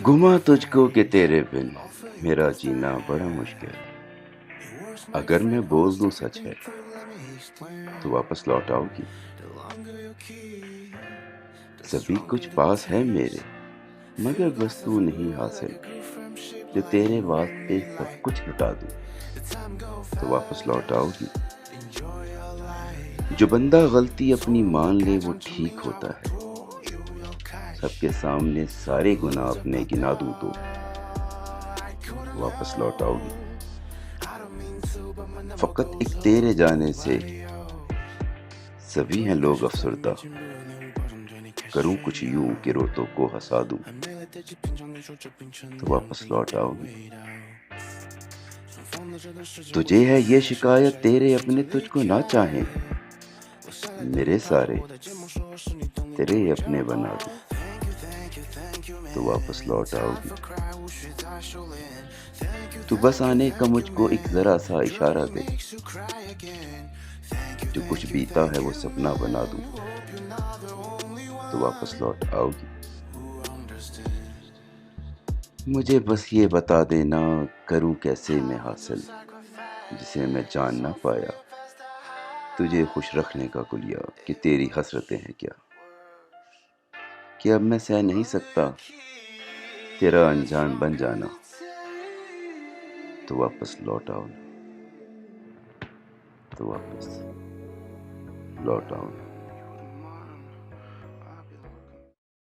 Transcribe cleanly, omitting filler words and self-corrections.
گما تجھ کو کہ تیرے بن میرا جینا بڑا مشکل، اگر میں بول دوں سچ ہے تو واپس لوٹ آؤ گی؟ سبھی کچھ پاس ہے میرے مگر بس تو نہیں حاصل، جو تیرے واسطے سب کچھ لٹا دوں تو واپس لوٹ آؤ گی؟ جو بندہ غلطی اپنی مان لے وہ ٹھیک ہوتا ہے، سب کے سامنے سارے گناہ اپنے گنا دوں تو واپس لوٹ آؤ گی؟ فقط ایک تیرے جانے سے سبھی ہیں لوگ افسردہ، کروں کچھ یوں کہ روتوں کو ہنسا دوں تو واپس لوٹ آؤ گی؟ تجھے ہے یہ شکایت تیرے اپنے تجھ کو نہ چاہیں، میرے سارے تیرے اپنے بنا دوں تو واپس لوٹ آؤ گی؟ تو بس آنے کا مجھ کو ایک ذرا سا اشارہ دے، جو کچھ بیتا ہے وہ سپنا بنا دوں تو واپس لوٹ آؤ گی؟ مجھے بس یہ بتا دینا کروں کیسے میں حاصل جسے میں جان نہ پایا، تجھے خوش رکھنے کا کلیا کہ تیری حسرتیں ہیں کیا، کہ اب میں سہ نہیں سکتا تیرا انجان بن جانا تو واپس لوٹ آؤ نا، تو واپس لوٹ آؤ نا۔